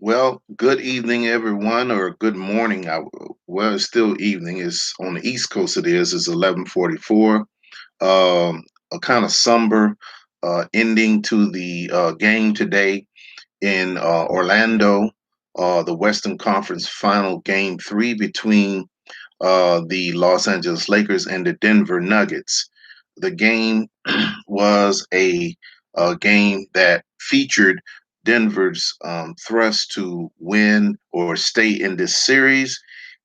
Well, good evening, everyone, or good morning. Well, it's still evening. It's on the East Coast. It is. It's 11:44. A kind of somber ending to the game today in Orlando. The Western Conference Final Game 3 between the Los Angeles Lakers and the Denver Nuggets. The game was a game that featured Denver's thrust to win or stay in this series.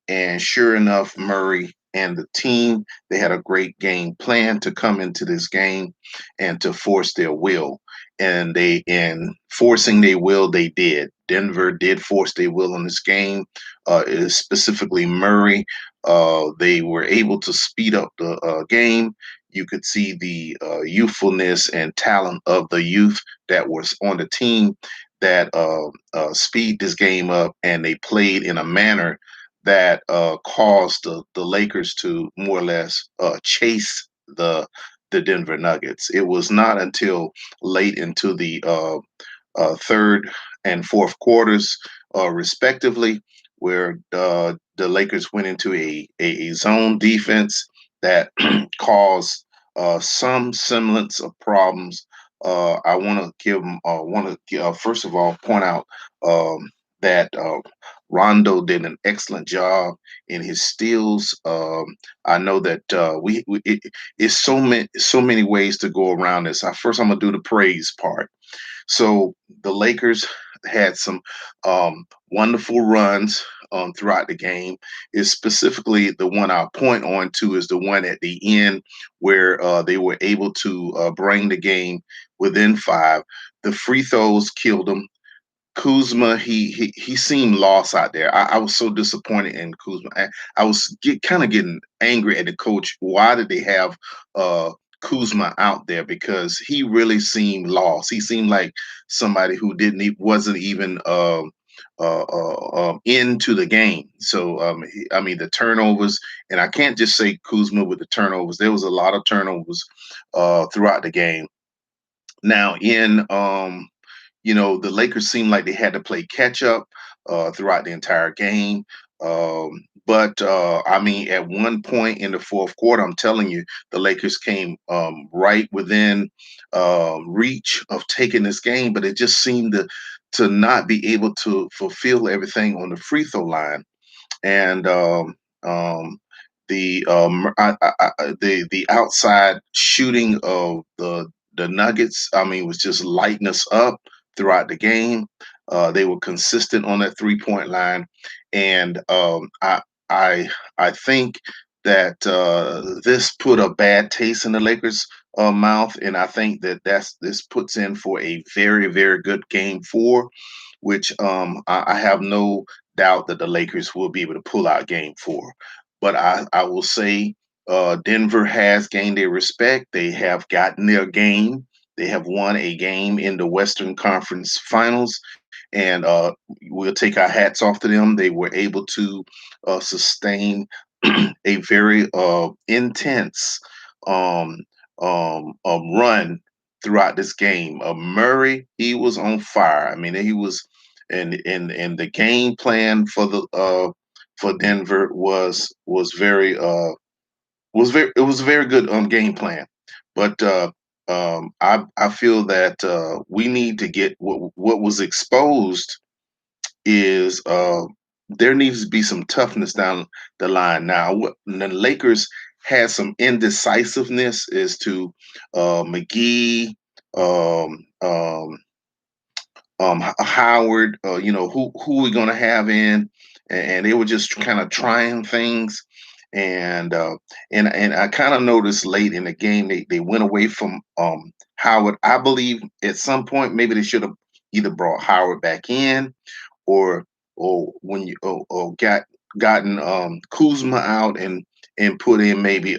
And sure enough, Murray and the team, they had a great game plan to come into this game and to force their will. And in forcing their will, they did. Denver did force their will in this game. It is specifically Murray. They were able to speed up the game. You could see the youthfulness and talent of the youth that was on the team that speed this game up, and they played in a manner that caused the Lakers to more or less chase the Denver Nuggets. It was not until late into the third and fourth quarters, respectively, where the Lakers went into a zone defense that caused some semblance of problems. I want to first of all point out that Rondo did an excellent job in his steals. I know that it's so many ways to go around this. First, I'm gonna do the praise part. So the Lakers had some wonderful runs throughout the game. Is specifically the one I'll point on to is the one at the end where they were able to bring the game within five. The free throws killed them. Kuzma, he seemed lost out there. I was so disappointed in Kuzma. I was kind of getting angry at the coach. Why did they have Kuzma out there? Because he really seemed lost. He seemed like somebody who wasn't even into the game. So I mean the turnovers, and I can't just say Kuzma with the turnovers. There was a lot of turnovers throughout the game. Now in the Lakers seemed like they had to play catch up throughout the entire game. But I mean, at one point in the fourth quarter, I'm telling you, the Lakers came right within reach of taking this game, but it just seemed to not be able to fulfill everything on the free throw line. And the outside shooting of the Nuggets, I mean, was just lighting us up throughout the game. They were consistent on that 3-point line, and I I think that this put a bad taste in the Lakers' mouth, and I think that this puts in for a very good game four, which I have no doubt that the Lakers will be able to pull out game four. But I will say Denver has gained their respect. They have gotten their game. They have won a game in the Western Conference Finals, and we'll take our hats off to them. They were able to sustain a very intense um, run throughout this game. Murray, he was on fire. I mean, he was, and the game plan for Denver was a very good game plan. But I feel that we need to get what was exposed is there needs to be some toughness down the line. Now, the Lakers had some indecisiveness as to McGee, um, um, Howard, who we going to have in, and they were just kind of trying things. And and I kind of noticed late in the game they went away from Howard. I believe at some point maybe they should have either brought Howard back in or when you or gotten Kuzma out and put in maybe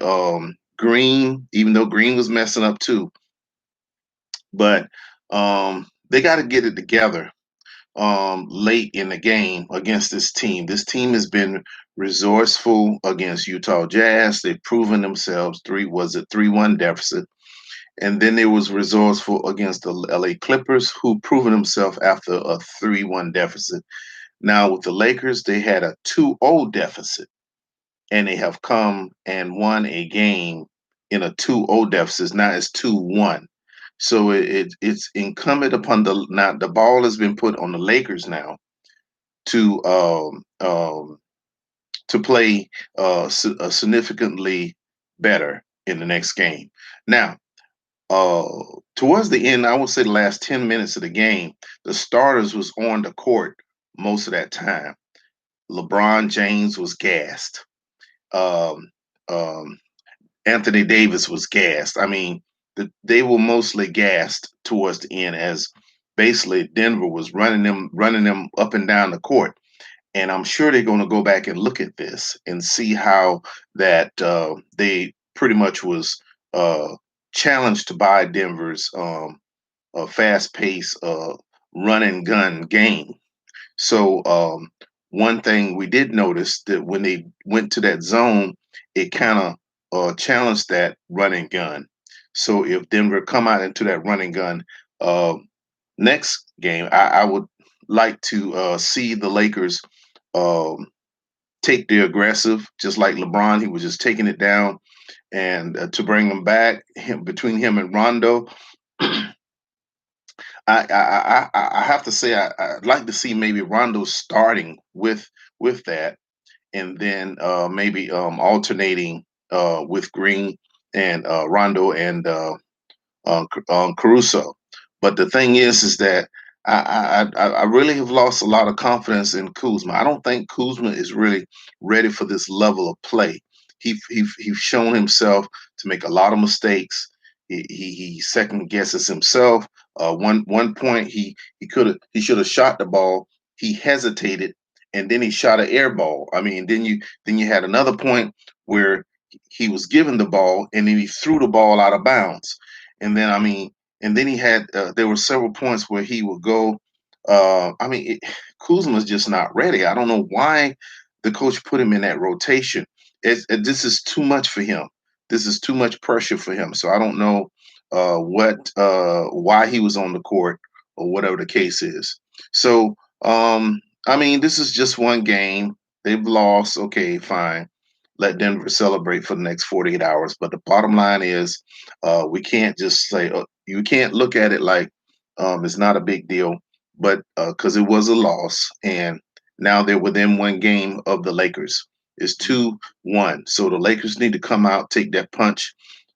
Green, even though Green was messing up too. But they got to get it together late in the game against this team. This team has been resourceful against Utah Jazz. They've proven themselves. 3-1 deficit, And then there was resourceful against the LA Clippers, who proven himself after a 3-1 deficit. Now with the Lakers, they had a 2-0 deficit, and they have come and won a game in a 2-0 deficit. Now it's 2-1. So it's incumbent upon the ball has been put on the Lakers now to to play significantly better in the next game. Now, uh, towards the end, I would say the last 10 minutes of the game, the starters was on the court most of that time. LeBron James was gassed. Um, um, Anthony Davis was gassed. I mean, they were mostly gassed towards the end as basically Denver was running them up and down the court. And I'm sure they're going to go back and look at this and see how that they pretty much was uh, challenged by Denver's fast pace run and gun game. So one thing we did notice that when they went to that zone, it kind of challenged that running gun. So if Denver come out into that running gun uh, next game, I would like to see the Lakers um, take the aggressive, just like LeBron. He was just taking it down, and to bring him back between him and Rondo. I have to say I'd like to see maybe Rondo starting with that, and then maybe alternating with Green and Rondo and Caruso. But the thing is that I really have lost a lot of confidence in Kuzma. I don't think Kuzma is really ready for this level of play. He's shown himself to make a lot of mistakes. He second guesses himself. One point he should have shot the ball. He hesitated, and then he shot an air ball. I mean, then you had another point where he was given the ball and then he threw the ball out of bounds. And then I mean, and then he had there were several points where he would go. Kuzma's just not ready. I don't know why the coach put him in that rotation. This is too much for him. This is too much pressure for him. So I don't know why he was on the court or whatever the case is. So I mean, this is just one game. They've lost. Okay, fine. Let Denver celebrate for the next 48 hours. But the bottom line is, we can't just say you can't look at it like it's not a big deal, but because it was a loss, and now they're within one game of the Lakers. It's 2-1, so the Lakers need to come out, take that punch,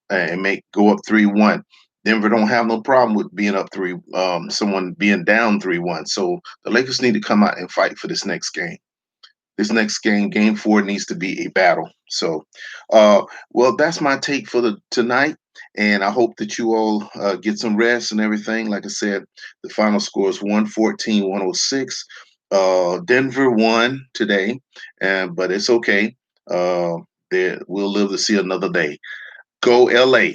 and make go up 3-1. Denver don't have no problem with being up someone being down 3-1. So the Lakers need to come out and fight for this next game, game four, needs to be a battle. So, well, that's my take for the tonight, and I hope that you all get some rest and everything. Like I said, the final score is 114-106. Denver won today, and but it's okay. Uh, we'll live to see another day. Go LA.